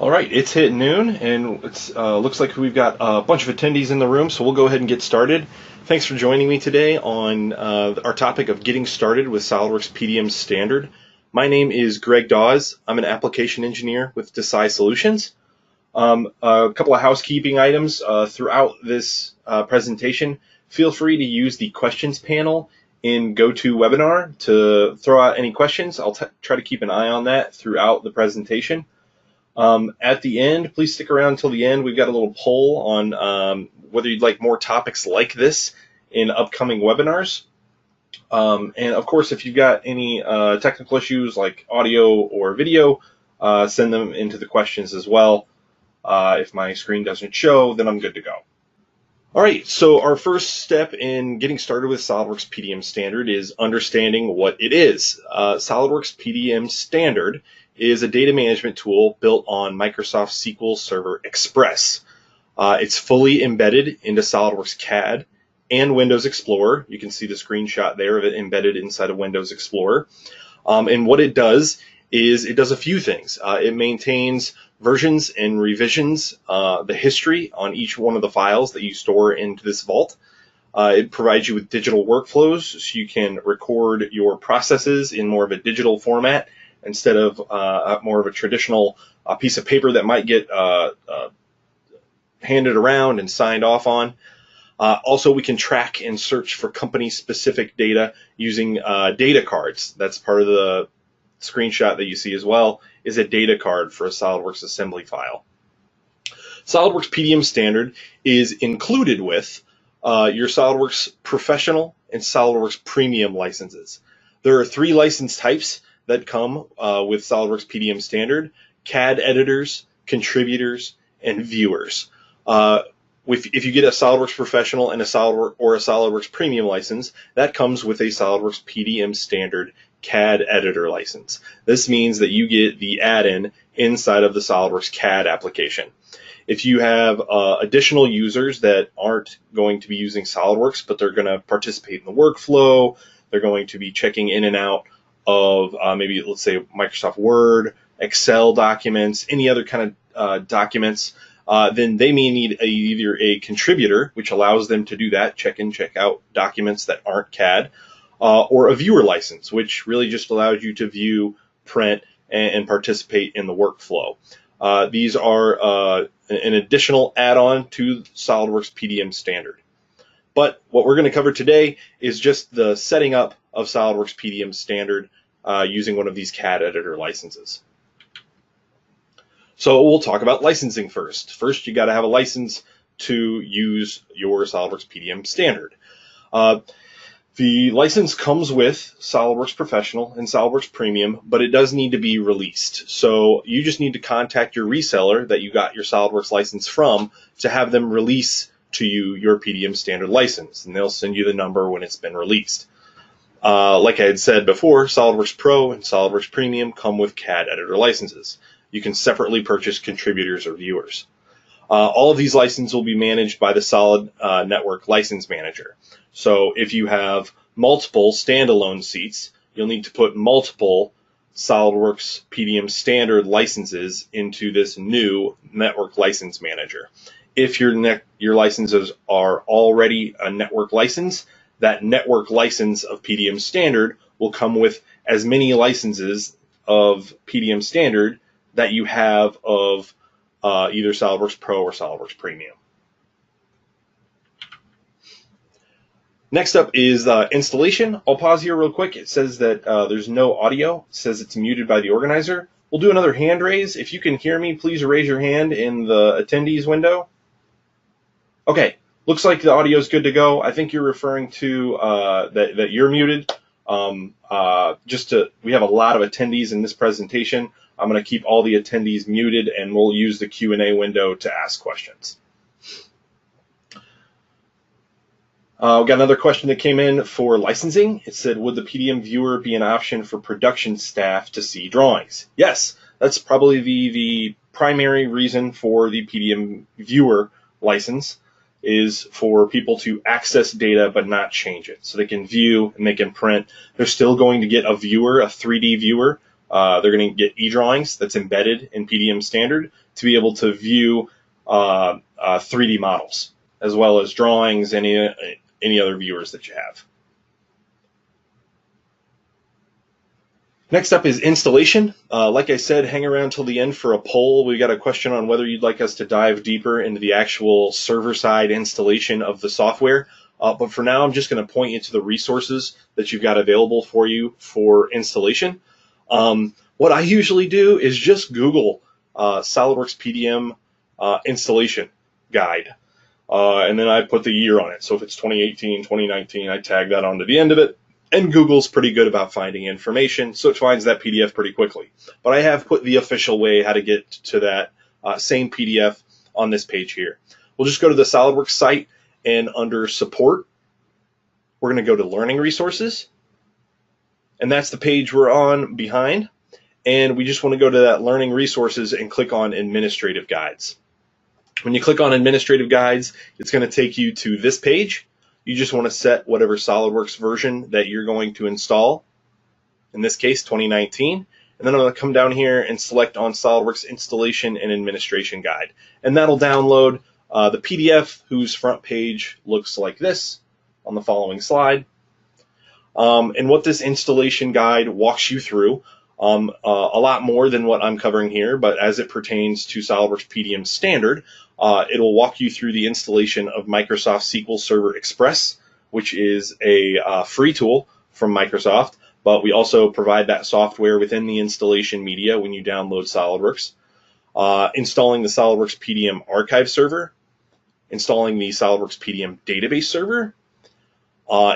All right, it's hit noon, and it looks like we've got a bunch of attendees in the room, so we'll go ahead and get started. Thanks for joining me today on our topic of getting started with SOLIDWORKS PDM Standard. My name is Greg Dawes. I'm an application engineer with Desai Solutions. A couple of housekeeping items throughout this presentation. Feel free to use the questions panel in GoToWebinar to throw out any questions. I'll try to keep an eye on that throughout the presentation. At the end, please stick around until the end. We've got a little poll on whether you'd like more topics like this in upcoming webinars. And of course, if you've got any technical issues like audio or video, send them into the questions as well. If my screen doesn't show, then I'm good to go. All right, so our first step in getting started with SOLIDWORKS PDM Standard is understanding what it is. SOLIDWORKS PDM Standard is a data management tool built on Microsoft SQL Server Express. It's fully embedded into SOLIDWORKS CAD and Windows Explorer. You can see the screenshot there of it embedded inside of Windows Explorer. And what it does is it does a few things. It maintains versions and revisions, the history on each one of the files that you store into this vault. It provides you with digital workflows so you can record your processes in more of a digital format instead of more of a traditional piece of paper that might get handed around and signed off on. Also, we can track and search for company-specific data using data cards. That's part of the screenshot that you see as well, is a data card for a SOLIDWORKS assembly file. SOLIDWORKS PDM Standard is included with your SOLIDWORKS Professional and SOLIDWORKS Premium licenses. There are 3 license types that come with SOLIDWORKS PDM Standard: CAD editors, contributors, and viewers. If you get a SOLIDWORKS Professional and a SOLIDWORKS Premium license, that comes with a SOLIDWORKS PDM Standard CAD editor license. This means that you get the add-in inside of the SOLIDWORKS CAD application. If you have additional users that aren't going to be using SOLIDWORKS, but they're going to participate in the workflow, they're going to be checking in and out of maybe, let's say, Microsoft Word, Excel documents, any other kind of documents, then they may need either a contributor, which allows them to do that, check in, check out documents that aren't CAD, or a viewer license, which really just allows you to view, print, and participate in the workflow. These are an additional add-on to SOLIDWORKS PDM Standard. But what we're going to cover today is just the setting up of SOLIDWORKS PDM Standard using one of these CAD editor licenses. So we'll talk about licensing first. First, you got to have a license to use your SOLIDWORKS PDM Standard. The license comes with SOLIDWORKS Professional and SOLIDWORKS Premium, but it does need to be released. So you just need to contact your reseller that you got your SOLIDWORKS license from to have them release to you your PDM Standard license, and they'll send you the number when it's been released. Like I had said before, SOLIDWORKS Pro and SOLIDWORKS Premium come with CAD editor licenses. You can separately purchase contributors or viewers. All of these licenses will be managed by the Solid Network License Manager. So if you have multiple standalone seats, you'll need to put multiple SOLIDWORKS PDM Standard licenses into this new Network License Manager. If your licenses are already a network license, that network license of PDM Standard will come with as many licenses of PDM Standard that you have of either SOLIDWORKS Pro or SOLIDWORKS Premium. Next up is installation. I'll pause here real quick. It says that there's no audio. It says it's muted by the organizer. We'll do another hand raise. If you can hear me, please raise your hand in the attendees window. Okay, looks like the audio is good to go. I think you're referring to that you're muted. We have a lot of attendees in this presentation. I'm going to keep all the attendees muted, and we'll use the Q&A window to ask questions. We got another question that came in for licensing. It said, would the PDM viewer be an option for production staff to see drawings? Yes, that's probably the primary reason for the PDM viewer license, is for people to access data but not change it. So they can view and they can print. They're still going to get a viewer, a 3D viewer, They're going to get eDrawings that's embedded in PDM Standard to be able to view 3D models, as well as drawings, any other viewers that you have. Next up is installation. Like I said, hang around till the end for a poll. We got a question on whether you'd like us to dive deeper into the actual server-side installation of the software. But for now, I'm just going to point you to the resources that you've got available for you for installation. What I usually do is just Google SolidWorks PDM installation guide. And then I put the year on it. So if it's 2018, 2019, I tag that onto the end of it. And Google's pretty good about finding information, so it finds that PDF pretty quickly. But I have put the official way how to get to that same PDF on this page here. We'll just go to the SolidWorks site, and under Support, we're going to go to Learning Resources. And that's the page we're on behind. And we just want to go to that Learning Resources and click on Administrative Guides. When you click on Administrative Guides, it's going to take you to this page. You just want to set whatever SolidWorks version that you're going to install, in this case 2019, and then I'm going to come down here and select on SolidWorks Installation and Administration Guide, and that'll download the PDF whose front page looks like this on the following slide. And what this installation guide walks you through, a lot more than what I'm covering here, but as it pertains to SolidWorks PDM Standard, it'll walk you through the installation of Microsoft SQL Server Express, which is a free tool from Microsoft, but we also provide that software within the installation media when you download SolidWorks. Installing the SolidWorks PDM Archive Server, installing the SolidWorks PDM Database Server,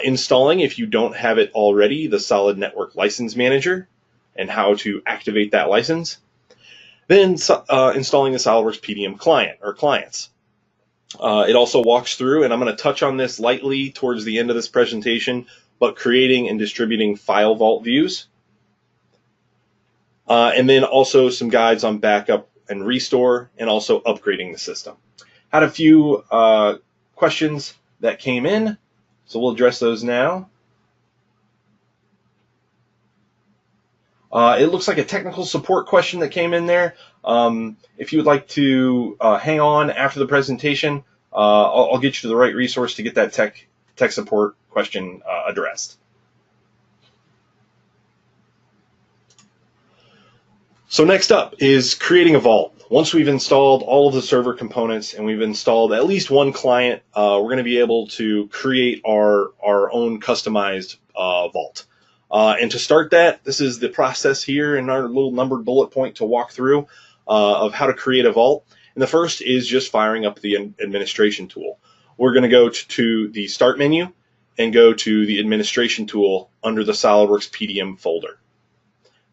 installing, if you don't have it already, the Solid Network License Manager and how to activate that license. Then installing the SolidWorks PDM client or clients. It also walks through, and I'm going to touch on this lightly towards the end of this presentation, but creating and distributing file vault views. And then also some guides on backup and restore, and also upgrading the system. Had a few questions that came in, so we'll address those now. It looks like a technical support question that came in there. If you would like to hang on after the presentation, I'll get you to the right resource to get that tech support question addressed. So next up is creating a vault. Once we've installed all of the server components and we've installed at least one client, we're going to be able to create our own customized vault. And to start that, this is the process here in our little numbered bullet point to walk through of how to create a vault. And the first is just firing up the administration tool. We're going to go to the Start menu and go to the Administration tool under the SolidWorks PDM folder.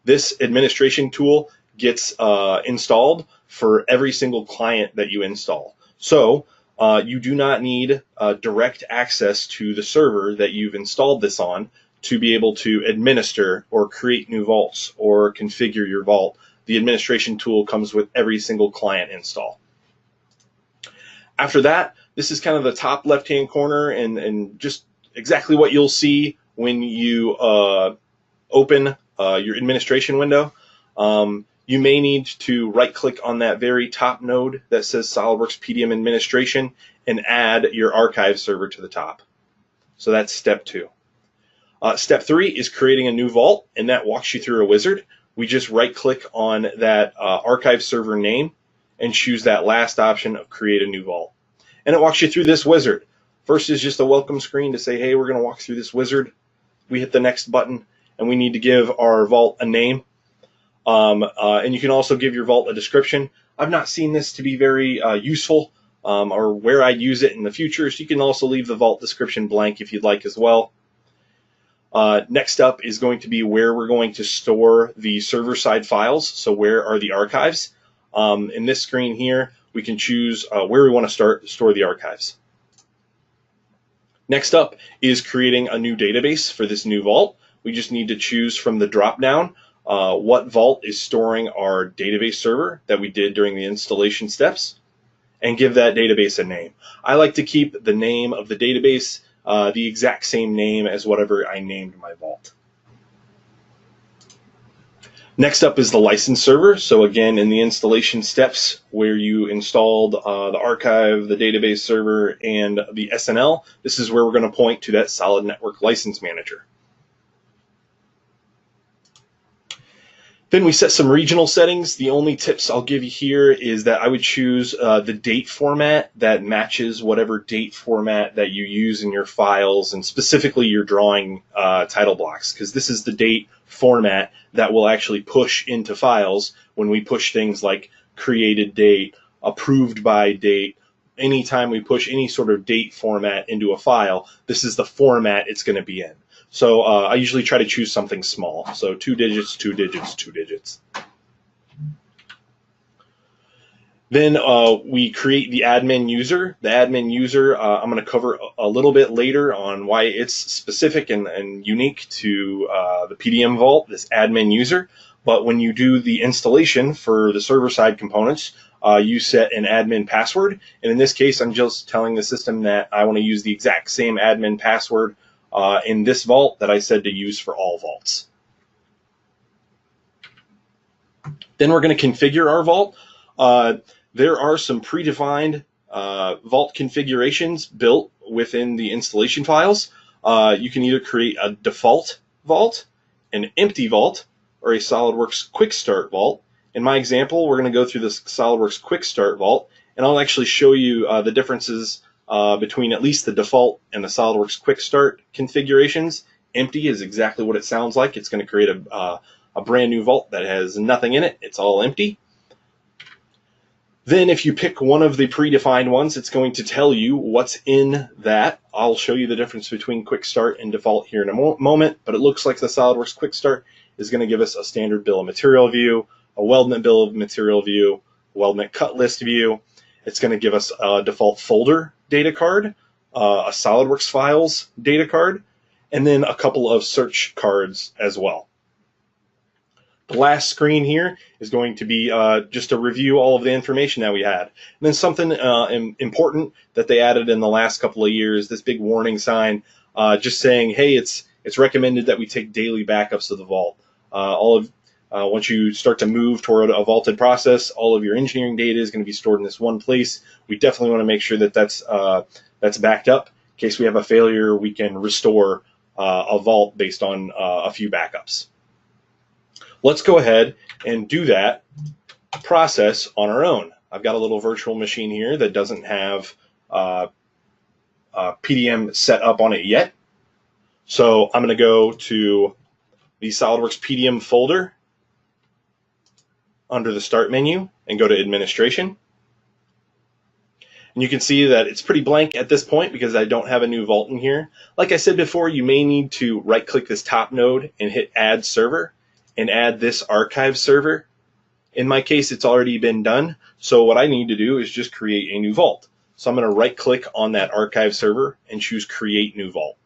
This administration tool gets installed for every single client that you install. So you do not need direct access to the server that you've installed this on to be able to administer or create new vaults or configure your vault. The administration tool comes with every single client install. After that, this is kind of the top left-hand corner and just exactly what you'll see when you open your administration window. You may need to right-click on that very top node that says SolidWorks PDM Administration and add your archive server to the top. So that's step 2. Step 3 is creating a new vault, and that walks you through a wizard. We just right-click on that archive server name and choose that last option of create a new vault. And it walks you through this wizard. First is just a welcome screen to say, hey, we're going to walk through this wizard. We hit the next button, and we need to give our vault a name. And you can also give your vault a description. I've not seen this to be very useful or where I'd use it in the future, so you can also leave the vault description blank if you'd like as well. Next up is going to be where we're going to store the server-side files. So where are the archives? In this screen here, we can choose where we want to store the archives. Next up is creating a new database for this new vault. We just need to choose from the drop-down what vault is storing our database server that we did during the installation steps, and give that database a name. I like to keep the name of the database the exact same name as whatever I named my vault. Next up is the license server. So again, in the installation steps where you installed the archive, the database server, and the SNL, this is where we're going to point to that Solid Network License Manager. Then we set some regional settings. The only tips I'll give you here is that I would choose the date format that matches whatever date format that you use in your files, and specifically your drawing title blocks, because this is the date format that will actually push into files when we push things like created date, approved by date. Anytime we push any sort of date format into a file, this is the format it's going to be in. So I usually try to choose something small. So 2 digits, 2 digits, 2 digits. Then we create the admin user. The admin user, I'm going to cover a little bit later on why it's specific and unique to the PDM Vault, this admin user. But when you do the installation for the server-side components, you set an admin password. And in this case, I'm just telling the system that I want to use the exact same admin password in this vault that I said to use for all vaults. Then we're going to configure our vault. There are some predefined vault configurations built within the installation files. You can either create a default vault, an empty vault, or a SolidWorks Quick Start vault. In my example, we're going to go through this SolidWorks Quick Start vault, and I'll actually show you the differences between at least the default and the SolidWorks Quick Start configurations. Empty is exactly what it sounds like. It's going to create a brand new vault that has nothing in it. It's all empty. Then if you pick one of the predefined ones, it's going to tell you what's in that. I'll show you the difference between Quick Start and default here in a moment, but it looks like the SolidWorks Quick Start is going to give us a standard bill of material view, a weldment bill of material view, weldment cut list view. It's going to give us a default folder data card, a SolidWorks files data card, and then a couple of search cards as well. The last screen here is going to be just to review all of the information that we had. And then something important that they added in the last couple of years, this big warning sign, just saying, hey, it's recommended that we take daily backups of the vault. Once you start to move toward a vaulted process, all of your engineering data is going to be stored in this one place. We definitely want to make sure that that's backed up. In case we have a failure, we can restore a vault based on a few backups. Let's go ahead and do that process on our own. I've got a little virtual machine here that doesn't have PDM set up on it yet. So I'm going to go to the SolidWorks PDM folder under the Start menu and go to Administration. And you can see that it's pretty blank at this point because I don't have a new vault in here. Like I said before, you may need to right-click this top node and hit Add Server and add this archive server. In my case, it's already been done. So what I need to do is just create a new vault. So I'm going to right-click on that archive server and choose Create New Vault.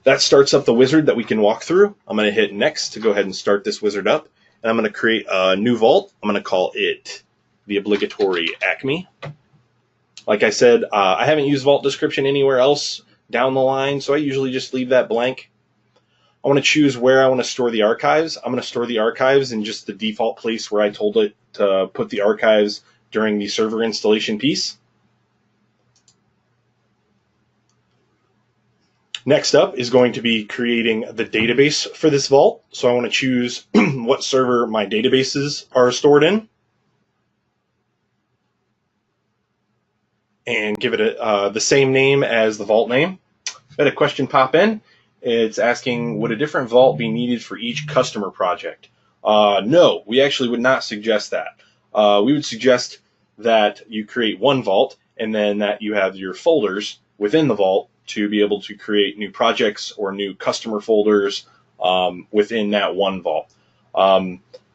That starts up the wizard that we can walk through. I'm going to hit Next to go ahead and start this wizard up. And I'm going to create a new vault. I'm going to call it the obligatory Acme. Like I said, I haven't used vault description anywhere else down the line, so I usually just leave that blank. I want to choose where I want to store the archives. I'm going to store the archives in just the default place where I told it to put the archives during the server installation piece. Next up is going to be creating the database for this vault. So I want to choose what server my databases are stored in and give it the same name as the vault name. I had a question pop in. It's asking, would a different vault be needed for each customer project? No, we actually would not suggest that. We would suggest that you create one vault and then that you have your folders within the vault to be able to create new projects or new customer folders within that one vault.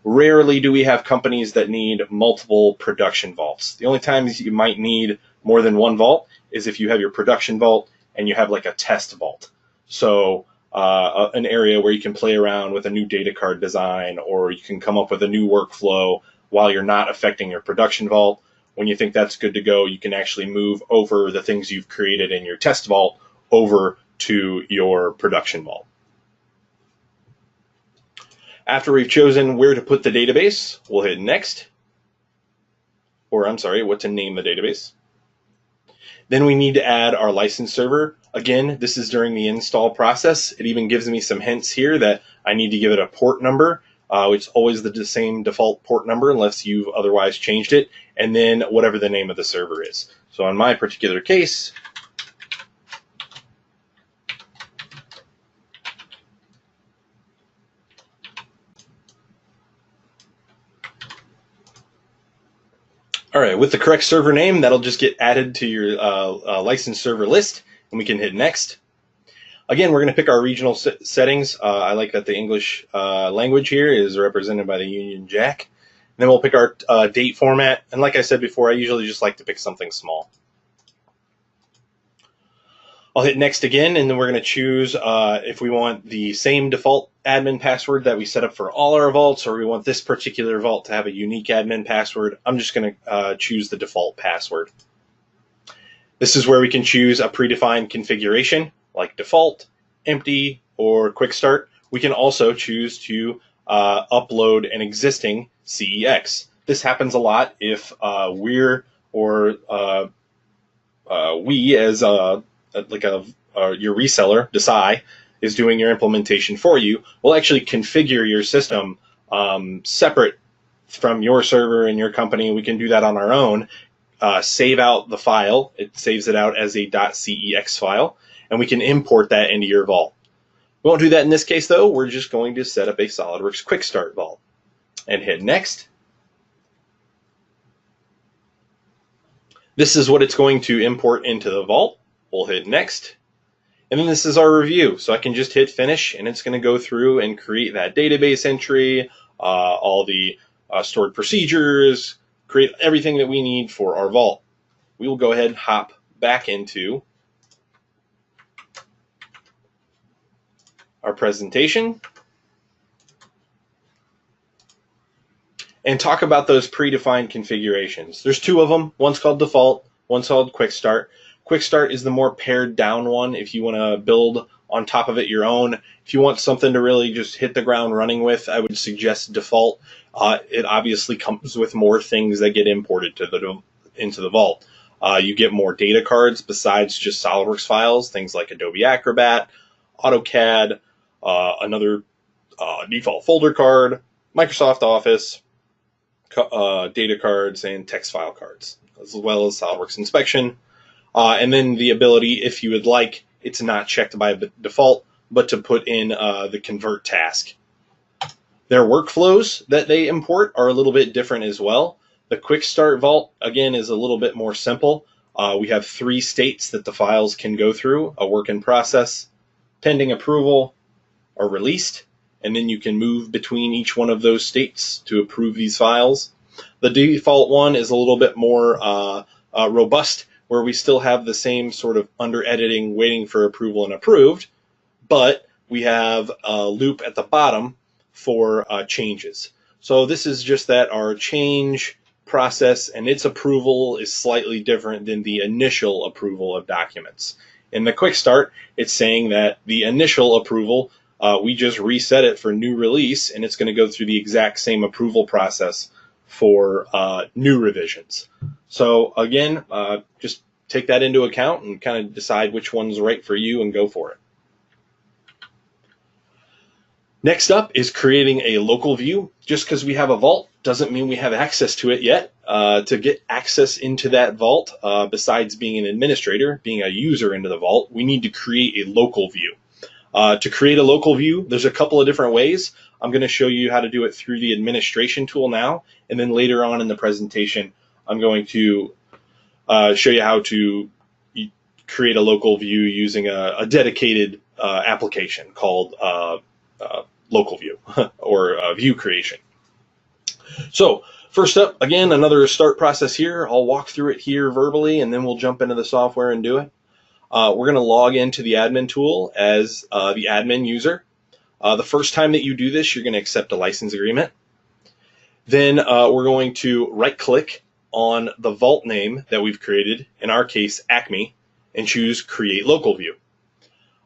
Rarely do we have companies that need multiple production vaults. The only times you might need more than one vault is if you have your production vault and you have like a test vault. So an area where you can play around with a new data card design, or you can come up with a new workflow while you're not affecting your production vault. When you think that's good to go, you can actually move over the things you've created in your test vault over to your production vault. After we've chosen where to put the database, we'll hit next, or I'm sorry, what to name the database. Then we need to add our license server. Again, this is during the install process. It even gives me some hints here that I need to give it a port number, which is always the same default port number unless you've otherwise changed it, and then whatever the name of the server is. So in my particular case, all right, with the correct server name, that'll just get added to your license server list, and we can hit next. Again, we're going to pick our regional settings. I like that the English language here is represented by the Union Jack. And then we'll pick our date format, and like I said before, I usually just like to pick something small. I'll hit next again, and then we're going to choose if we want the same default admin password that we set up for all our vaults, or we want this particular vault to have a unique admin password. I'm just going to choose the default password. This is where we can choose a predefined configuration like default, empty, or quick start. We can also choose to upload an existing CEX. This happens a lot if we as your reseller, Desai, is doing your implementation for you. We'll actually configure your system separate from your server and your company. We can do that on our own. Save out the file. It saves it out as a .cex file, and we can import that into your vault. We won't do that in this case, though. We're just going to set up a SolidWorks Quick Start vault and hit next. This is what it's going to import into the vault. We'll hit next. And then this is our review. So I can just hit finish, and it's going to go through and create that database entry, all the stored procedures, create everything that we need for our vault. We will go ahead and hop back into our presentation and talk about those predefined configurations. There's two of them. One's called default, one's called quick start. Quick start is the more pared down one if you want to build on top of it your own. If you want something to really just hit the ground running with, I would suggest default. It obviously comes with more things that get imported into the vault. You get more data cards besides just SolidWorks files, things like Adobe Acrobat, AutoCAD, another default folder card, Microsoft Office, data cards, and text file cards, as well as SolidWorks Inspection. And then the ability, if you would like, it's not checked by default, but to put in the convert task. Their workflows that they import are a little bit different as well. The Quick Start Vault, again, is a little bit more simple. We have 3 states that the files can go through: a work in process, pending approval, or released, and then you can move between each one of those states to approve these files. The default one is a little bit more robust, where we still have the same sort of under editing, waiting for approval and approved, but we have a loop at the bottom for changes. So this is just that our change process and its approval is slightly different than the initial approval of documents. In the Quick Start, it's saying that the initial approval, we just reset it for new release, and it's going to go through the exact same approval process for new revisions. So again, just take that into account and kind of decide which one's right for you and go for it. Next up is creating a local view. Just because we have a vault doesn't mean we have access to it yet. To get access into that vault, besides being an administrator, being a user into the vault, we need to create a local view. To create a local view, there's a couple of different ways. I'm going to show you how to do it through the administration tool now, and then later on in the presentation, I'm going to show you how to create a local view using a dedicated application called local view or view creation. So first up, again, another start process here. I'll walk through it here verbally, and then we'll jump into the software and do it. We're going to log into the admin tool as the admin user. The first time that you do this, you're going to accept a license agreement. Then we're going to right-click on the vault name that we've created, in our case, Acme, and choose Create Local View.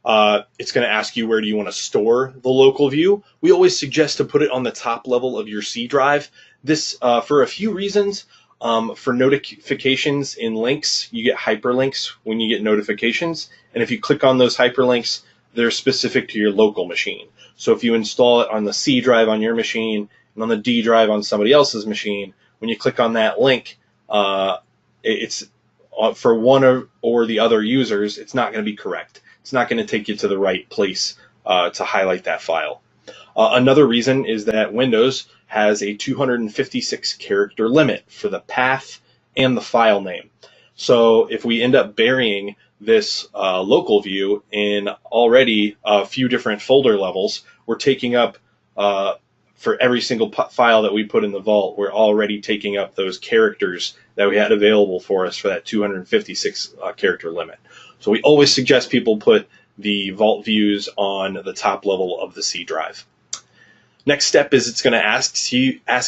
It's going to ask you where do you want to store the local view. We always suggest to put it on the top level of your C drive. This for a few reasons. For notifications in links, you get hyperlinks when you get notifications, and if you click on those hyperlinks, they're specific to your local machine. So if you install it on the C drive on your machine and on the D drive on somebody else's machine, when you click on that link, it's for one or the other users, it's not going to be correct. It's not going to take you to the right place to highlight that file. Another reason is that Windows has a 256 character limit for the path and the file name. So if we end up burying this local view in already a few different folder levels, we're taking up, for every single file that we put in the vault, we're already taking up those characters that we had available for us for that 256 character limit. So we always suggest people put the vault views on the top level of the C drive. Next step is it's going to ask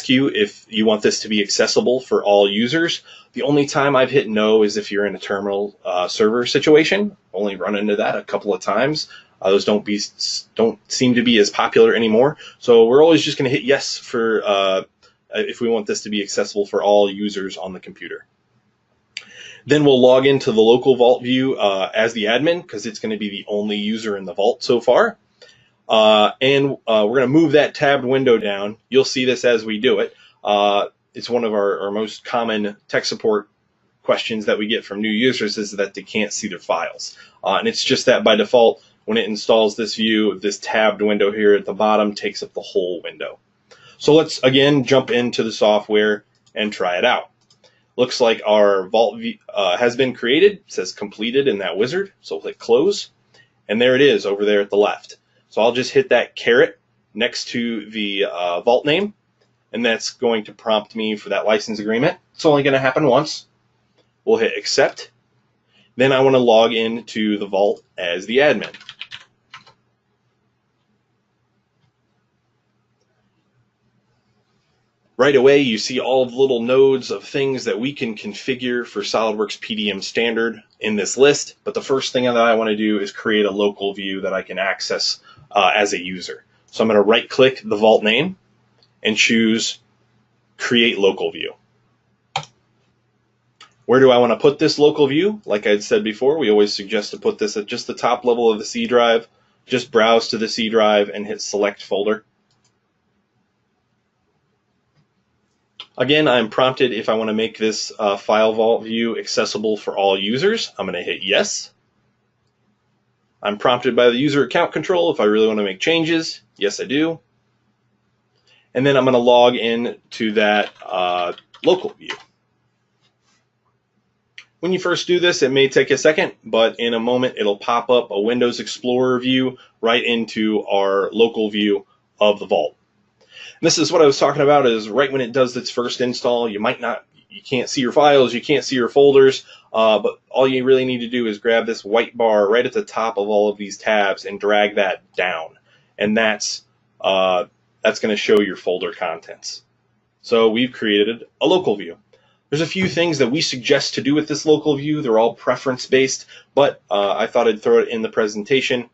you if you want this to be accessible for all users. The only time I've hit no is if you're in a terminal server situation. Only run into that a couple of times. Those don't seem to be as popular anymore. So we're always just going to hit yes for if we want this to be accessible for all users on the computer. Then we'll log into the local vault view as the admin, because it's going to be the only user in the vault so far. And we're going to move that tabbed window down. You'll see this as we do it. It's one of our most common tech support questions that we get from new users, is that they can't see their files. And it's just that by default, when it installs this view, this tabbed window here at the bottom takes up the whole window. So let's again jump into the software and try it out. Looks like our vault has been created. It says completed in that wizard. So we'll click close. And there it is over there at the left. So I'll just hit that caret next to the vault name, and that's going to prompt me for that license agreement. It's only going to happen once. We'll hit accept. Then I want to log into the vault as the admin. Right away, you see all of the little nodes of things that we can configure for SOLIDWORKS PDM Standard in this list. But the first thing that I want to do is create a local view that I can access as a user. So I'm going to right-click the vault name and choose Create Local View. Where do I want to put this local view? Like I had said before, we always suggest to put this at just the top level of the C drive. Just browse to the C drive and hit Select Folder. Again, I'm prompted if I want to make this file vault view accessible for all users. I'm going to hit yes. I'm prompted by the user account control if I really want to make changes. Yes, I do. And then I'm going to log in to that local view. When you first do this, it may take a second, but in a moment it'll pop up a Windows Explorer view right into our local view of the vault. And this is what I was talking about, is right when it does its first install, you can't see your files, you can't see your folders, but all you really need to do is grab this white bar right at the top of all of these tabs and drag that down. And that's going to show your folder contents. So we've created a local view. There's a few things that we suggest to do with this local view. They're all preference based, but I thought I'd throw it in the presentation.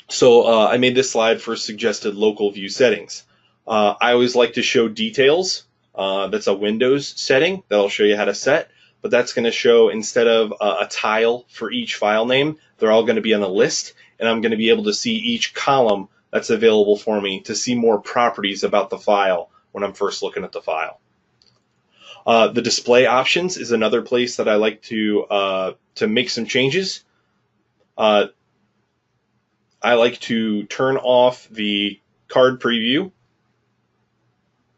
So I made this slide for suggested local view settings. I always like to show details. That's a Windows setting that I'll show you how to set, but that's going to show, instead of a tile for each file name, they're all going to be on a list, and I'm going to be able to see each column that's available for me to see more properties about the file when I'm first looking at the file. The display options is another place that I like to make some changes. I like to turn off the card preview.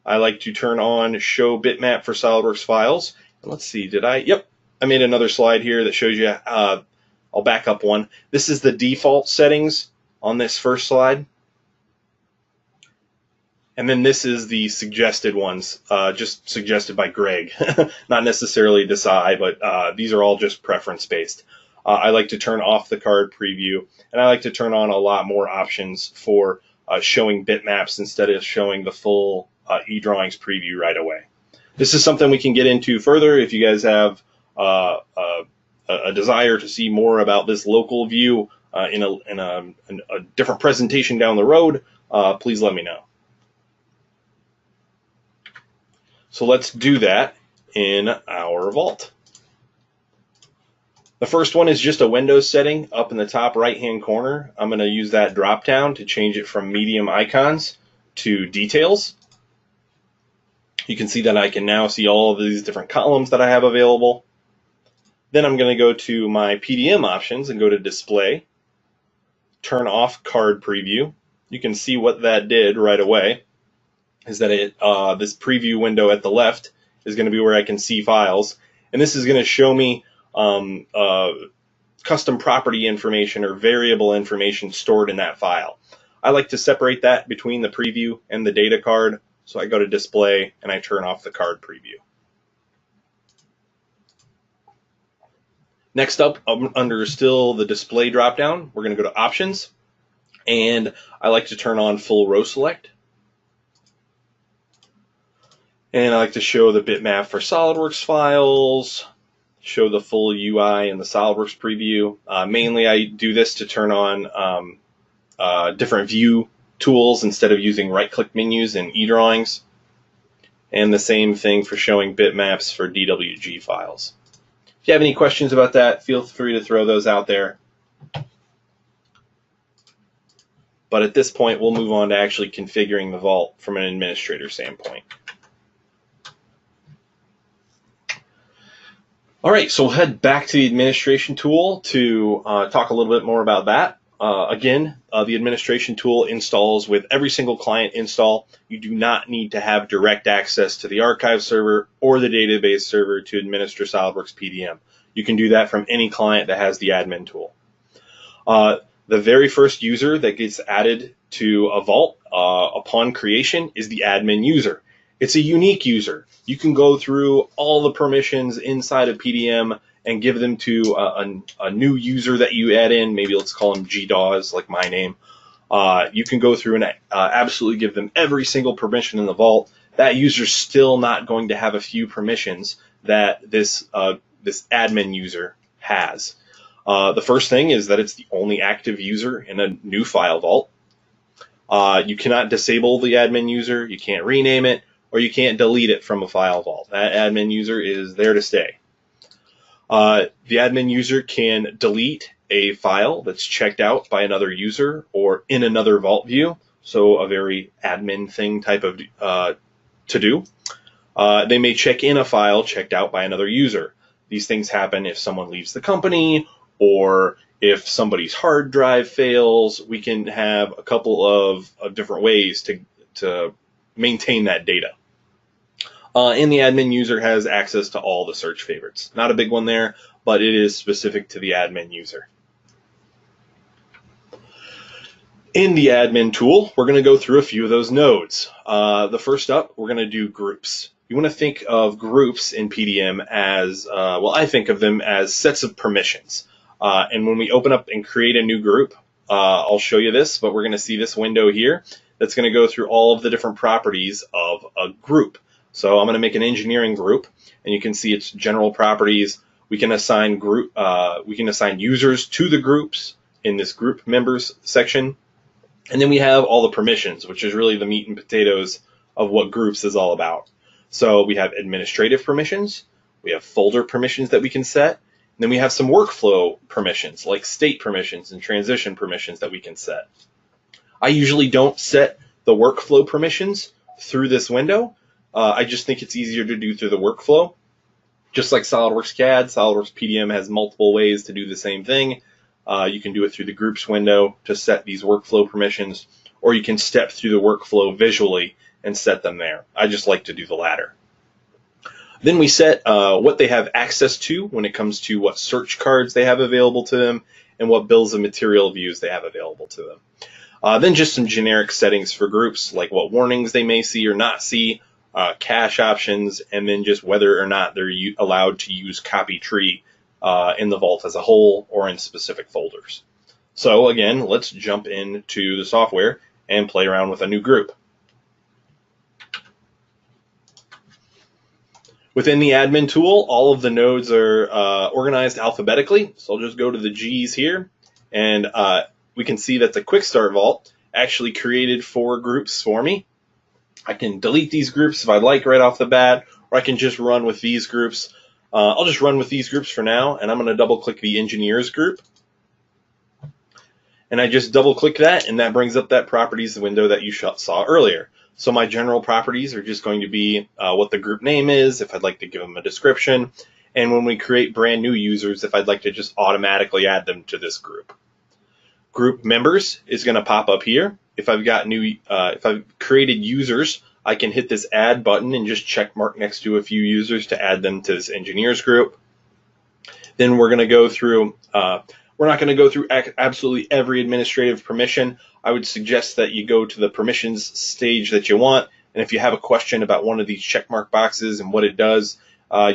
I like to turn on show bitmap for SOLIDWORKS files. And let's see, yep, I made another slide here that shows you, I'll back up one. This is the default settings on this first slide. And then this is the suggested ones, just suggested by Greg. Not necessarily Desai, but these are all just preference based. I like to turn off the card preview, and I like to turn on a lot more options for showing bitmaps instead of showing the full eDrawings preview right away. This is something we can get into further if you guys have a desire to see more about this local view in a different presentation down the road, please let me know. So let's do that in our vault. The first one is just a Windows setting up in the top right-hand corner. I'm going to use that drop-down to change it from medium icons to details. You can see that I can now see all of these different columns that I have available. Then I'm going to go to my PDM options and go to Display, turn off Card Preview. You can see what that did right away is that this preview window at the left is going to be where I can see files, and this is going to show me custom property information or variable information stored in that file. I like to separate that between the preview and the data card, so I go to Display and I turn off the card preview. Next up, under still the Display dropdown, we're going to go to Options, and I like to turn on Full Row Select. And I like to show the bitmap for SOLIDWORKS files, show the full UI in the SOLIDWORKS preview. Mainly I do this to turn on different view tools instead of using right-click menus in eDrawings. And the same thing for showing bitmaps for DWG files. If you have any questions about that, feel free to throw those out there. But at this point, we'll move on to actually configuring the vault from an administrator standpoint. All right, so we'll head back to the administration tool to talk a little bit more about that. Again, the administration tool installs with every single client install. You do not need to have direct access to the archive server or the database server to administer SOLIDWORKS PDM. You can do that from any client that has the admin tool. The very first user that gets added to a vault upon creation is the admin user. It's a unique user. You can go through all the permissions inside of PDM and give them to a new user that you add in. Maybe let's call him GDAWS, like my name. You can go through and absolutely give them every single permission in the vault. That user's still not going to have a few permissions that this admin user has. The first thing is that it's the only active user in a new file vault. You cannot disable the admin user. You can't rename it, or you can't delete it from a file vault. That admin user is there to stay. The admin user can delete a file that's checked out by another user or in another vault view, so a very admin thing type of to do. They may check in a file checked out by another user. These things happen if someone leaves the company or if somebody's hard drive fails. We can have a couple of different ways to maintain that data. And the admin user has access to all the search favorites. Not a big one there, but it is specific to the admin user. In the admin tool, we're going to go through a few of those nodes. The first up, we're going to do groups. You want to think of groups in PDM as, well, I think of them as sets of permissions. And when we open up and create a new group, I'll show you this, but we're going to see this window here that's going to go through all of the different properties of a group. So I'm going to make an engineering group, and you can see its general properties. We can assign users to the groups in this group members section. And then we have all the permissions, which is really the meat and potatoes of what groups is all about. So we have administrative permissions, we have folder permissions that we can set, and then we have some workflow permissions like state permissions and transition permissions that we can set. I usually don't set the workflow permissions through this window. I just think it's easier to do through the workflow. Just like SOLIDWORKS CAD, SOLIDWORKS PDM has multiple ways to do the same thing. You can do it through the groups window to set these workflow permissions, or you can step through the workflow visually and set them there. I just like to do the latter. Then we set what they have access to when it comes to what search cards they have available to them and what bills of material views they have available to them. Then just some generic settings for groups, like what warnings they may see or not see, cache options, and then just whether or not they're allowed to use copy tree in the vault as a whole or in specific folders. So again, let's jump into the software and play around with a new group. Within the admin tool, all of the nodes are organized alphabetically. So I'll just go to the G's here, and we can see that the Quick Start Vault actually created 4 groups for me. I can delete these groups if I'd like right off the bat, or I can just run with these groups. I'll just run with these groups for now, and I'm going to double click the engineers group. And I just double click that, and that brings up that properties window that you saw earlier. So my general properties are just going to be what the group name is, if I'd like to give them a description, and when we create brand new users, if I'd like to just automatically add them to this group. Group members is going to pop up here. If I've got if I've created users, I can hit this add button and just check mark next to a few users to add them to this engineers group. Then we're going to go through, we're not going to go through absolutely every administrative permission. I would suggest that you go to the permissions stage that you want. And if you have a question about one of these checkmark boxes and what it does,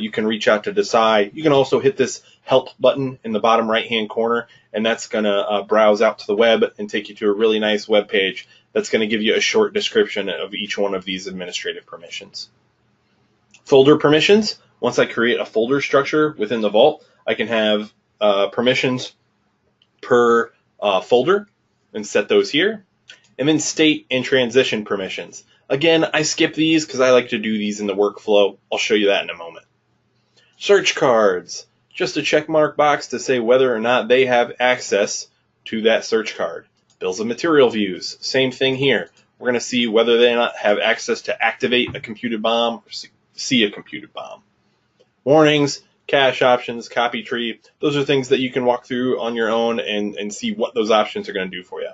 you can reach out to Desai. You can also hit this help button in the bottom right-hand corner, and that's going to browse out to the web and take you to a really nice web page that's going to give you a short description of each one of these administrative permissions. Folder permissions. Once I create a folder structure within the Vault, I can have permissions per folder and set those here. And then state and transition permissions. Again, I skip these because I like to do these in the workflow. I'll show you that in a moment. Search cards. Just a check mark box to say whether or not they have access to that search card. Bills of material views. Same thing here. We're going to see whether they not have access to activate a computed BOM or see a computed BOM. Warnings, cache options, copy tree. Those are things that you can walk through on your own and see what those options are going to do for you.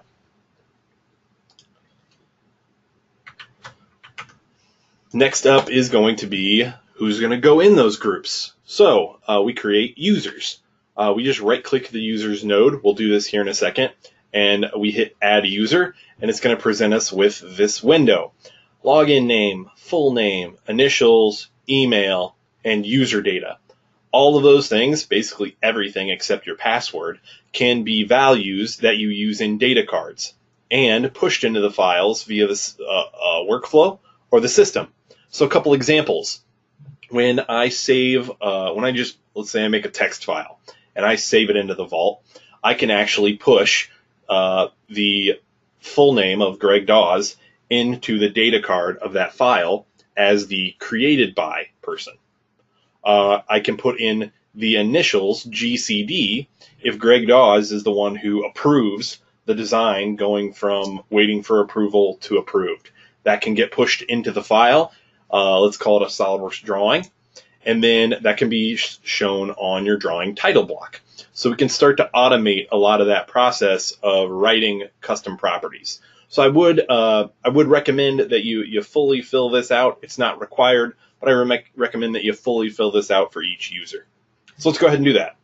Next up is going to be who's going to go in those groups. So we create users. We just right-click the users node. We'll do this here in a second. And we hit add user, and it's going to present us with this window. Login name, full name, initials, email, and user data. All of those things, basically everything except your password, can be values that you use in data cards and pushed into the files via this workflow or the system. So a couple examples. When I save, let's say I make a text file and I save it into the Vault, I can actually push the full name of Greg Dawes into the data card of that file as the created by person. I can put in the initials GCD if Greg Dawes is the one who approves the design going from waiting for approval to approved. That can get pushed into the file. Let's call it a SOLIDWORKS drawing. And then that can be shown on your drawing title block. So we can start to automate a lot of that process of writing custom properties. So I would recommend that you fully fill this out. It's not required, but I recommend that you fully fill this out for each user. So let's go ahead and do that.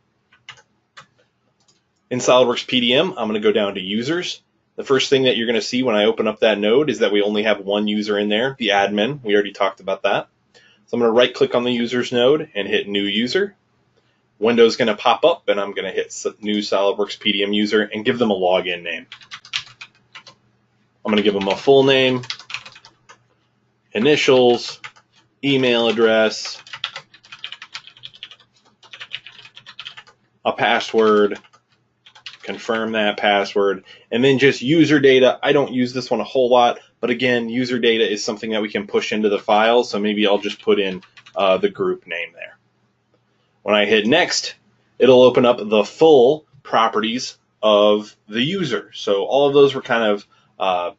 In SOLIDWORKS PDM, I'm going to go down to users. The first thing that you're going to see when I open up that node is that we only have one user in there, the admin. We already talked about that. So I'm going to right click on the users node and hit new user. Window's going to pop up and I'm going to hit new SOLIDWORKS PDM user and give them a login name. I'm going to give them a full name, initials, email address, a password, confirm that password, and then just user data. I don't use this one a whole lot, but again, user data is something that we can push into the file, so maybe I'll just put in the group name there. When I hit next, it'll open up the full properties of the user. So all of those were kind of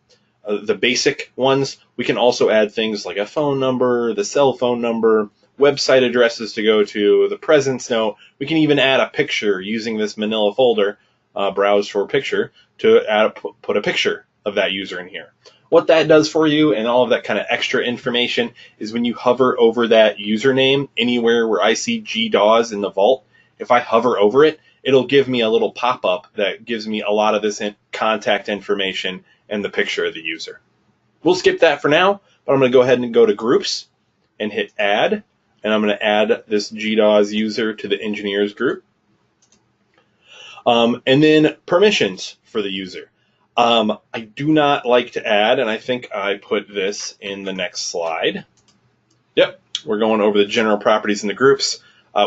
the basic ones. We can also add things like a phone number, the cell phone number, website addresses to go to, the presence note. We can even add a picture using this manila folder, browse for picture, to put a picture of that user in here. What that does for you and all of that kind of extra information is when you hover over that username anywhere where I see G Dawes in the Vault, if I hover over it, it'll give me a little pop-up that gives me a lot of this contact information and the picture of the user. We'll skip that for now, but I'm going to go ahead and go to groups and hit add, and I'm going to add this G Dawes user to the engineers group. And then permissions for the user. I do not like to add, and I think I put this in the next slide. Yep, we're going over the general properties in the groups.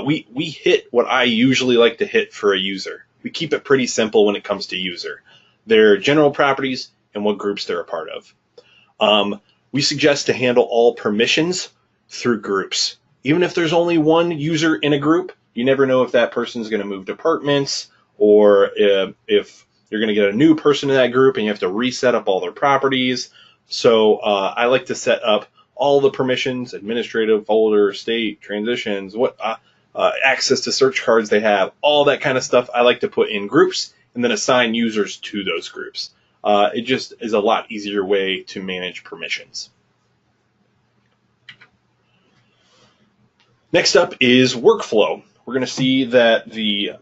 We hit what I usually like to hit for a user. We keep it pretty simple when it comes to user. Their general properties and what groups they're a part of. We suggest to handle all permissions through groups. Even if there's only one user in a group, you never know if that person's going to move departments, or if you're going to get a new person in that group and you have to reset up all their properties. So I like to set up all the permissions, administrative, folder, state, transitions, access to search cards they have, all that kind of stuff I like to put in groups and then assign users to those groups. It just is a lot easier way to manage permissions. Next up is workflow. We're going to see that the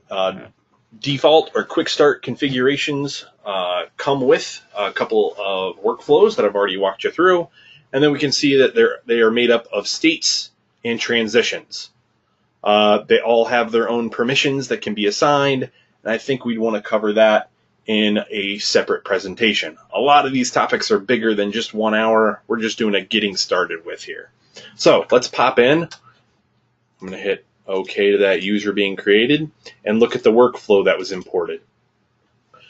default or quick start configurations come with a couple of workflows that I've already walked you through. And then we can see that they are made up of states and transitions. They all have their own permissions that can be assigned, and I think we'd want to cover that in a separate presentation. A lot of these topics are bigger than just 1 hour. We're just doing a getting started with here. So let's pop in. I'm going to hit OK to that user being created and look at the workflow that was imported.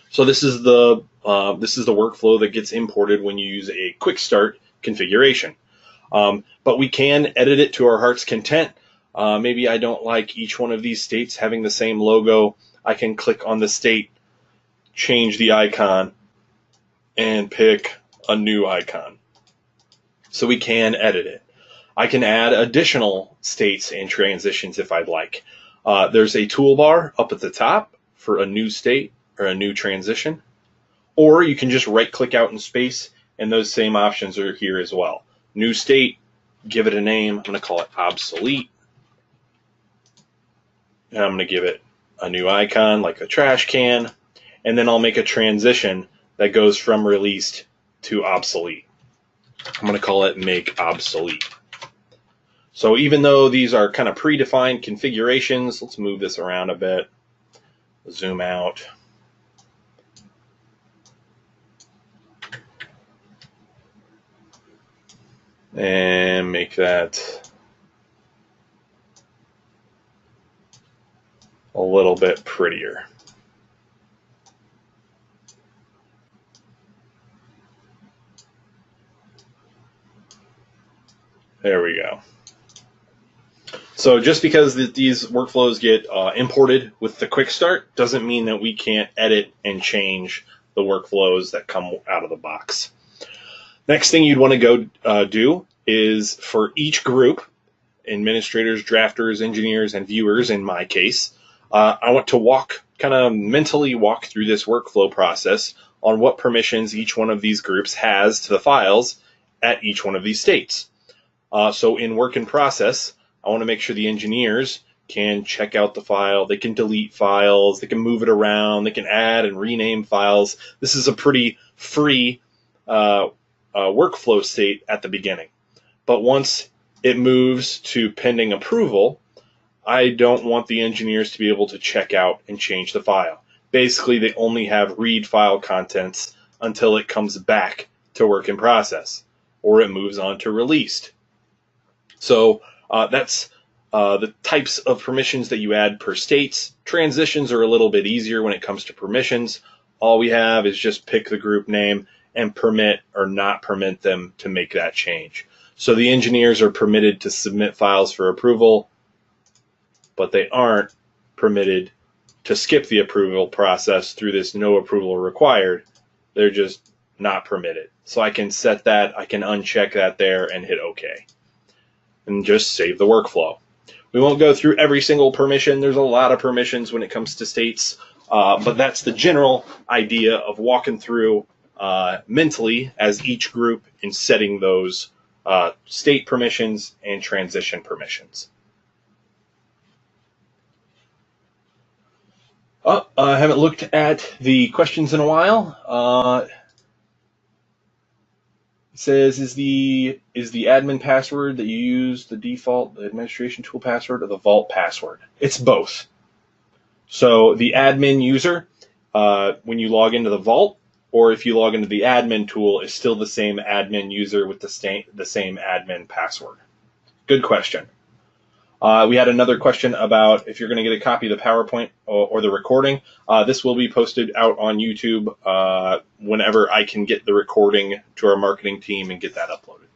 So this is the workflow that gets imported when you use a quick start configuration. But we can edit it to our heart's content. Maybe I don't like each one of these states having the same logo. I can click on the state, change the icon, and pick a new icon. So we can edit it. I can add additional states and transitions if I'd like. There's a toolbar up at the top for a new state or a new transition. Or you can just right-click out in space, and those same options are here as well. New state, give it a name. I'm going to call it obsolete. And I'm going to give it a new icon like a trash can. And then I'll make a transition that goes from released to obsolete. I'm going to call it make obsolete. So even though these are kind of predefined configurations, let's move this around a bit, zoom out. And make that a little bit prettier. There we go. So just because these workflows get imported with the quick start doesn't mean that we can't edit and change the workflows that come out of the box. Next thing you'd want to go do is for each group, administrators, drafters, engineers, and viewers in my case, I want to kind of mentally walk through this workflow process on what permissions each one of these groups has to the files at each one of these states. So in work in process, I want to make sure the engineers can check out the file, they can delete files, they can move it around, they can add and rename files. This is a pretty free workflow state at the beginning. But once it moves to pending approval, I don't want the engineers to be able to check out and change the file. Basically, they only have read file contents until it comes back to work in process, or it moves on to released. So that's the types of permissions that you add per states. Transitions are a little bit easier when it comes to permissions. All we have is just pick the group name and permit or not permit them to make that change. So the engineers are permitted to submit files for approval, but they aren't permitted to skip the approval process through this no approval required. They're just not permitted. So I can set that, I can uncheck that there and hit OK. And just save the workflow. We won't go through every single permission. There's a lot of permissions when it comes to states, but that's the general idea of walking through mentally as each group in setting those state permissions and transition permissions. I haven't looked at the questions in a while. It says, is the admin password that you use the default, the administration tool password, or the vault password? It's both. So the admin user, when you log into the vault, or if you log into the admin tool, is still the same admin user with the same admin password. Good question. We had another question about if you're going to get a copy of the PowerPoint or the recording. This will be posted out on YouTube whenever I can get the recording to our marketing team and get that uploaded.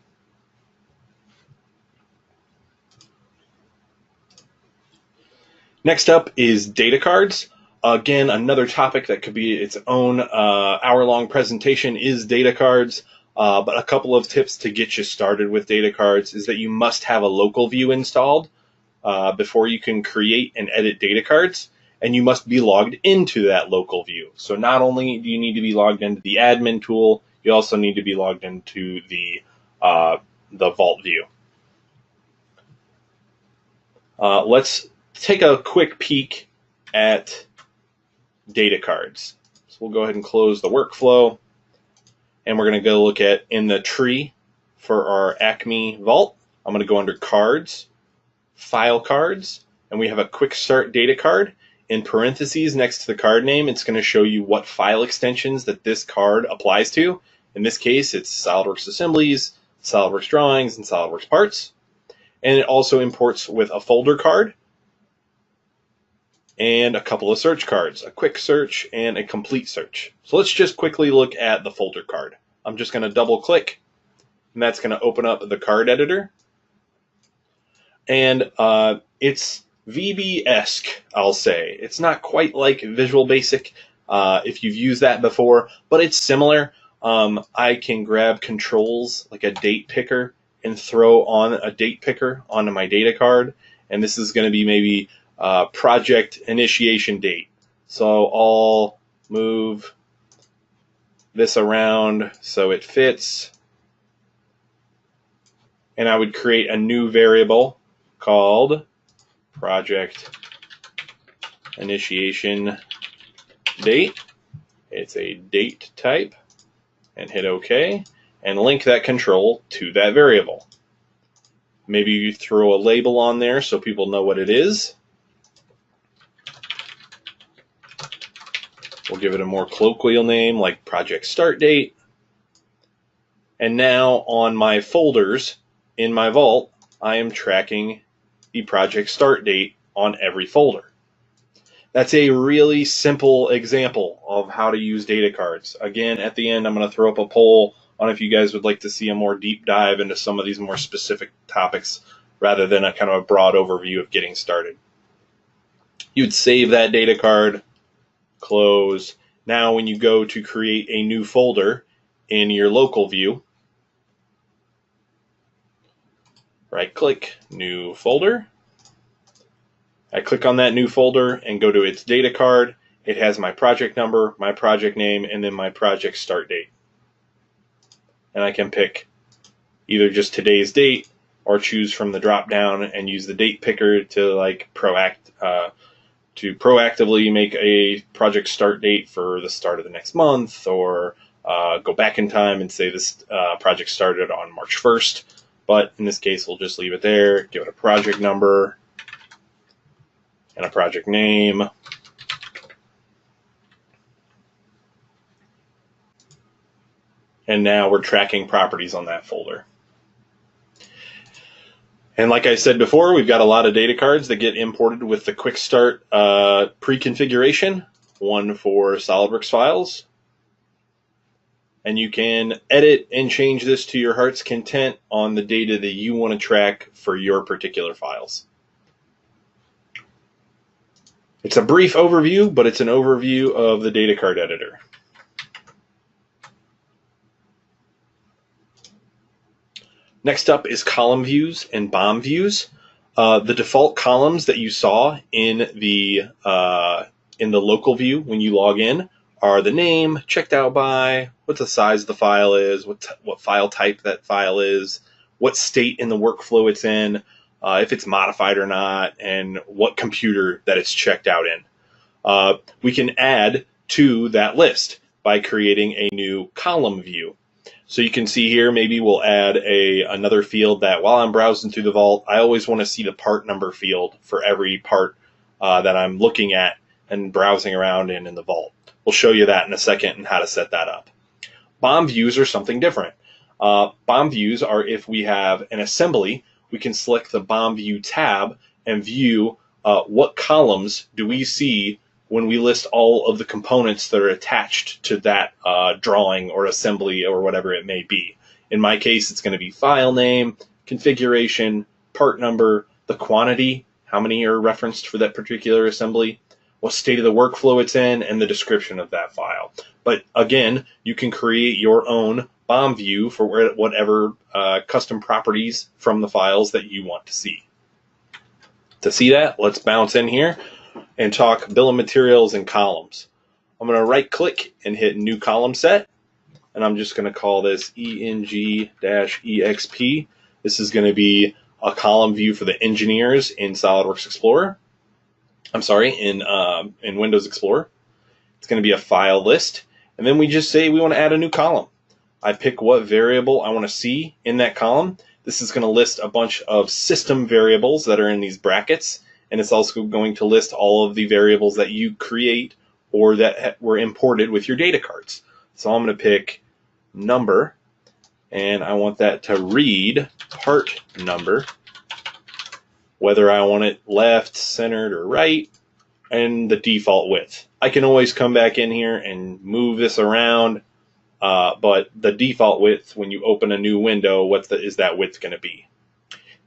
Next up is data cards. Again, another topic that could be its own hour-long presentation is data cards. But a couple of tips to get you started with data cards is that you must have a local view installed before you can create and edit data cards, and you must be logged into that local view. So not only do you need to be logged into the admin tool, you also need to be logged into the Vault view. Let's take a quick peek at data cards. So we'll go ahead and close the workflow, and we're going to go look at in the tree for our Acme Vault. I'm going to go under Cards, File Cards, and we have a Quick Start data card. In parentheses next to the card name, it's going to show you what file extensions that this card applies to. In this case, it's SolidWorks Assemblies, SolidWorks Drawings, and SolidWorks Parts. And it also imports with a folder card and a couple of search cards, a quick search and a complete search. So let's just quickly look at the folder card. I'm just going to double click, and that's going to open up the card editor. And it's VB-esque, I'll say. It's not quite like Visual Basic if you've used that before, but it's similar. I can grab controls like a date picker and throw on a date picker onto my data card. And this is going to be maybe project initiation date. So I'll move this around so it fits. And I would create a new variable called project initiation date. It's a date type, and hit OK, and link that control to that variable. Maybe you throw a label on there so people know what it is. We'll give it a more colloquial name like project start date. And now on my folders in my vault, I am tracking the project start date on every folder. That's a really simple example of how to use data cards. Again, at the end, I'm going to throw up a poll on if you guys would like to see a more deep dive into some of these more specific topics rather than a kind of a broad overview of getting started. You'd save that data card, close. Now when you go to create a new folder in your local view, right click, new folder. I click on that new folder and go to its data card. It has my project number, my project name, and then my project start date. And I can pick either just today's date or choose from the drop down and use the date picker to like proactively make a project start date for the start of the next month, or go back in time and say this project started on March 1st. But in this case, we'll just leave it there, give it a project number and a project name. And now we're tracking properties on that folder. And like I said before, we've got a lot of data cards that get imported with the Quick Start pre-configuration, one for SolidWorks files. And you can edit and change this to your heart's content on the data that you want to track for your particular files. It's a brief overview, but it's an overview of the data card editor. Next up is column views and BOM views. The default columns that you saw in the local view when you log in are the name, checked out by, what the size of the file is, what file type that file is, what state in the workflow it's in, if it's modified or not, and what computer that it's checked out in. We can add to that list by creating a new column view. So you can see here, maybe we'll add another field that while I'm browsing through the vault, I always want to see the part number field for every part that I'm looking at and browsing around in the vault. We'll show you that in a second and how to set that up. BOM views are something different. BOM views are if we have an assembly we can select the BOM View tab and view what columns do we see when we list all of the components that are attached to that drawing or assembly or whatever it may be. In my case, it's going to be file name, configuration, part number, the quantity, how many are referenced for that particular assembly, what state of the workflow it's in, and the description of that file. But again, you can create your own BOM view for whatever custom properties from the files that you want to see. To see that, let's bounce in here and talk bill of materials and columns. I'm going to right click and hit new column set, and I'm just going to call this ENG-EXP. This is going to be a column view for the engineers in SolidWorks Explorer. I'm sorry, in Windows Explorer. It's going to be a file list, and then we just say we want to add a new column. I pick what variable I want to see in that column. This is going to list a bunch of system variables that are in these brackets, and it's also going to list all of the variables that you create or that were imported with your data cards. So I'm going to pick number, and I want that to read part number, whether I want it left, centered, or right, and the default width. I can always come back in here and move this around, but the default width, when you open a new window, is that width going to be?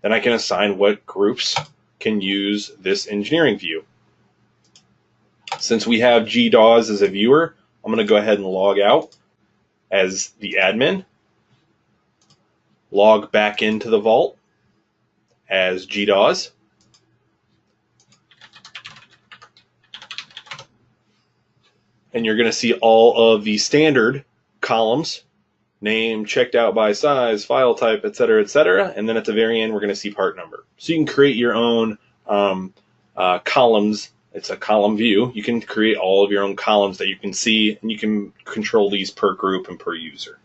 Then I can assign what groups can use this engineering view. Since we have GDAWS as a viewer, I'm going to go ahead and log out as the admin, log back into the vault as GDAWS, and you're going to see all of the standard columns, name, checked out by size, file type, etc., etc., and then at the very end we're going to see part number. So you can create your own columns. It's a column view. You can create all of your own columns that you can see, and you can control these per group and per user.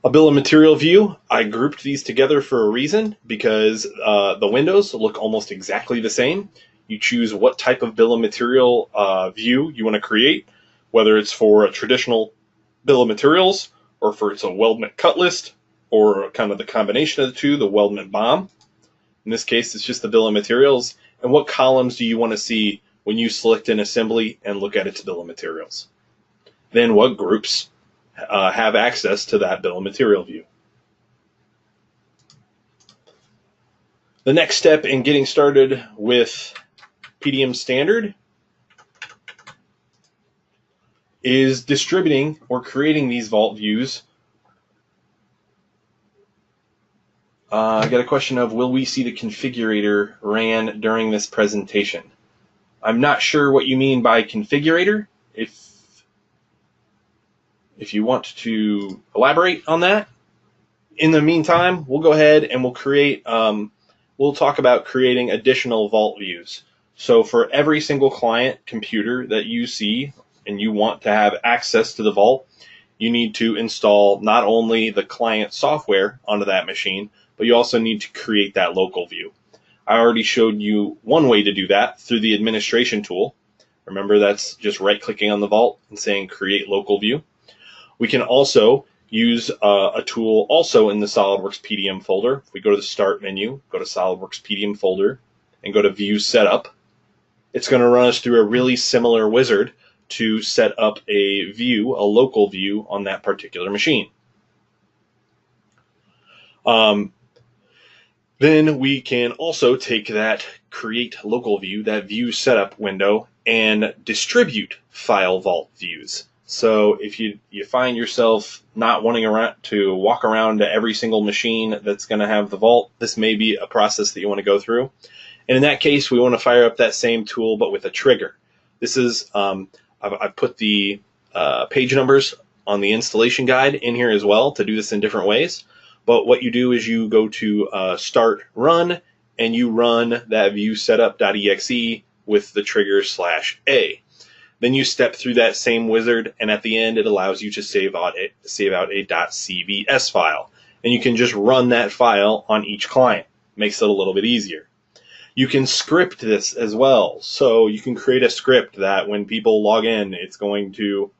A bill of material view, I grouped these together for a reason, because the windows look almost exactly the same. You choose what type of bill of material view you want to create, whether it's for a traditional bill of materials, or for it's a weldment cut list, or kind of the combination of the two, the weldment BOM. In this case, it's just the bill of materials. And what columns do you want to see when you select an assembly and look at its bill of materials? Then what groups have access to that bill of material view? The next step in getting started with PDM Standard is distributing or creating these vault views. I got a question of, will we see the configurator ran during this presentation? I'm not sure what you mean by configurator. If you want to elaborate on that. In the meantime, we'll go ahead and we'll create, we'll talk about creating additional vault views. So for every single client computer that you see and you want to have access to the vault, you need to install not only the client software onto that machine, but you also need to create that local view. I already showed you one way to do that through the administration tool. Remember, that's just right-clicking on the vault and saying create local view. We can also use a tool also in the SolidWorks PDM folder. If we go to the Start menu, go to SolidWorks PDM folder, and go to View Setup, it's going to run us through a really similar wizard to set up a view, a local view, on that particular machine. Then we can also take that Create Local View, that View Setup window, and distribute file vault views. So if you find yourself not wanting to walk around to every single machine that's going to have the vault, this may be a process that you want to go through. And in that case, we want to fire up that same tool, but with a trigger. This is, I've put the page numbers on the installation guide in here as well to do this in different ways. But what you do is you go to Start Run, and you run that view setup.exe with the trigger /A. Then you step through that same wizard, and at the end it allows you to save out a .cvs file. And you can just run that file on each client. Makes it a little bit easier. You can script this as well. So you can create a script that when people log in, it's going to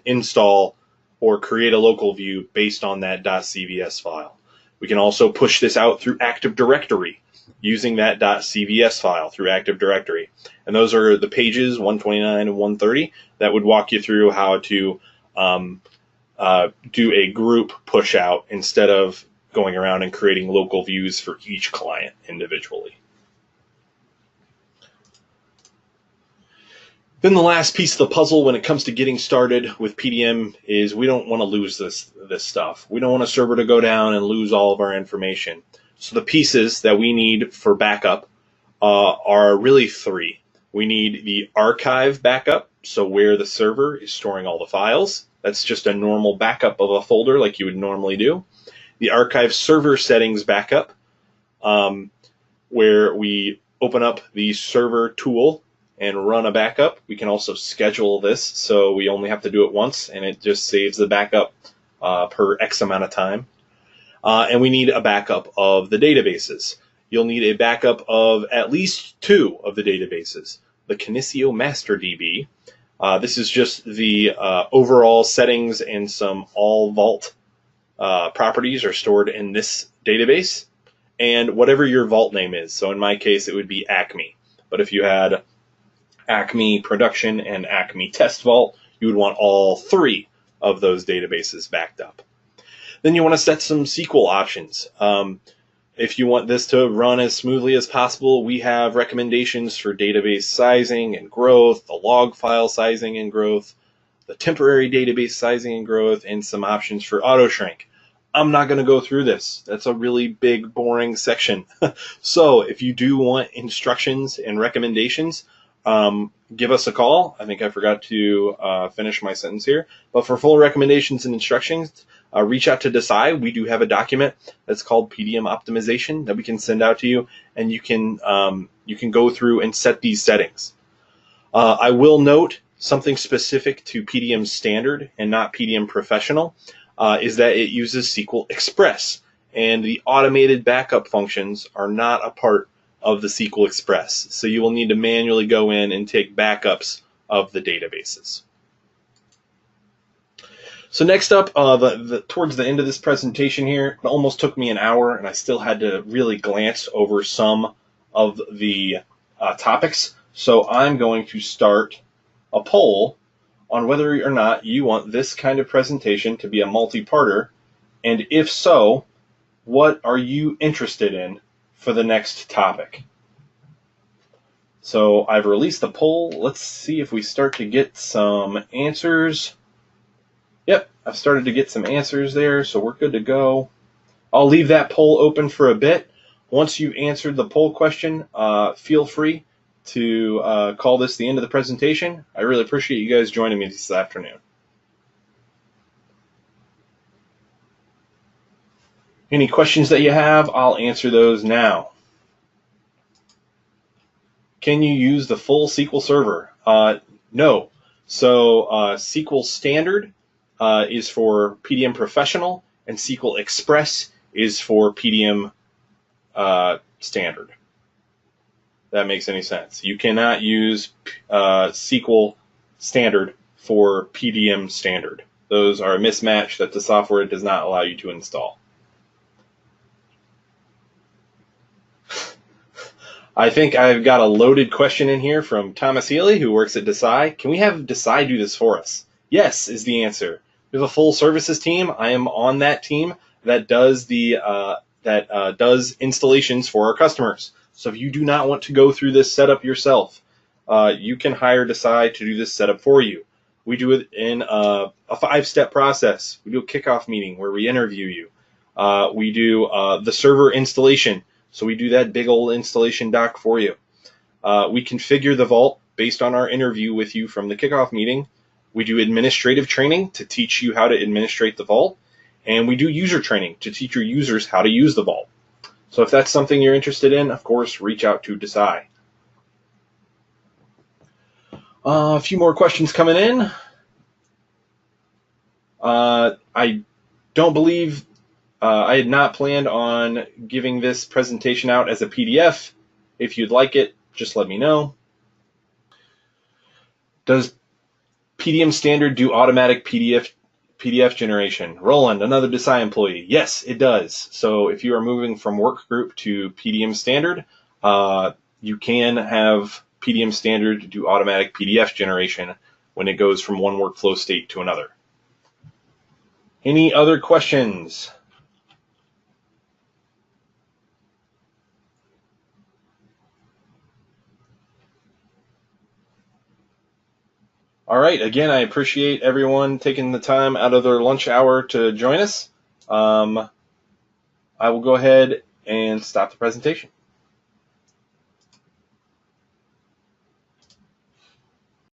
install or create a local view based on that .cvs file. We can also push this out through Active Directory using that .cvs file through Active Directory. And those are the pages 129 and 130 that would walk you through how to do a group push out instead of going around and creating local views for each client individually. Then the last piece of the puzzle when it comes to getting started with PDM is we don't want to lose this stuff. We don't want a server to go down and lose all of our information. So the pieces that we need for backup are really three. We need the archive backup, so where the server is storing all the files. That's just a normal backup of a folder like you would normally do. The archive server settings backup, where we open up the server tool and run a backup. We can also schedule this, so we only have to do it once, and it just saves the backup per X amount of time. And we need a backup of the databases. You'll need a backup of at least 2 of the databases. The Kinecio Master DB. This is just the overall settings, and some all vault properties are stored in this database, and whatever your vault name is. So in my case, it would be Acme. But if you had Acme Production and Acme Test Vault, you would want all 3 of those databases backed up. Then you want to set some SQL options. If you want this to run as smoothly as possible, we have recommendations for database sizing and growth, the log file sizing and growth, the temporary database sizing and growth, and some options for auto shrink. I'm not going to go through this. That's a really big, boring section. So if you do want instructions and recommendations, give us a call. I think I forgot to finish my sentence here. But for full recommendations and instructions, reach out to Decide. We do have a document that's called PDM Optimization that we can send out to you, and you can go through and set these settings. I will note something specific to PDM Standard and not PDM Professional is that it uses SQL Express, and the automated backup functions are not a part of the SQL Express. So you will need to manually go in and take backups of the databases. So next up, towards the end of this presentation here, it almost took me an hour, and I still had to really glance over some of the topics. So I'm going to start a poll on whether or not you want this kind of presentation to be a multi-parter, and if so, what are you interested in for the next topic? So I've released the poll. Let's see if we start to get some answers. Yep, I've started to get some answers there, so we're good to go. I'll leave that poll open for a bit. Once you've answered the poll question, feel free to call this the end of the presentation. I really appreciate you guys joining me this afternoon. Any questions that you have, I'll answer those now. Can you use the full SQL Server? No. So SQL Standard is for PDM Professional, and SQL Express is for PDM Standard. That makes any sense. You cannot use SQL Standard for PDM Standard. Those are a mismatch that the software does not allow you to install. I think I've got a loaded question in here from Thomas Healy, who works at Decide. Can we have Decide do this for us? Yes, is the answer. We have a full services team. I am on that team that does does installations for our customers. So if you do not want to go through this setup yourself, you can hire Decide to do this setup for you. We do it in a 5-step process. We do a kickoff meeting where we interview you. We do the server installation. So we do that big old installation doc for you. We configure the vault based on our interview with you from the kickoff meeting. We do administrative training to teach you how to administrate the vault. And we do user training to teach your users how to use the vault. So if that's something you're interested in, of course, reach out to Decide. A few more questions coming in. I don't believe I had not planned on giving this presentation out as a PDF. If you'd like it, just let me know. Does PDM Standard do automatic PDF PDF generation. Roland, another Desai employee. Yes, it does. So if you are moving from Workgroup to PDM Standard, you can have PDM Standard do automatic PDF generation when it goes from one workflow state to another. Any other questions? All right, again, I appreciate everyone taking the time out of their lunch hour to join us. I will go ahead and stop the presentation.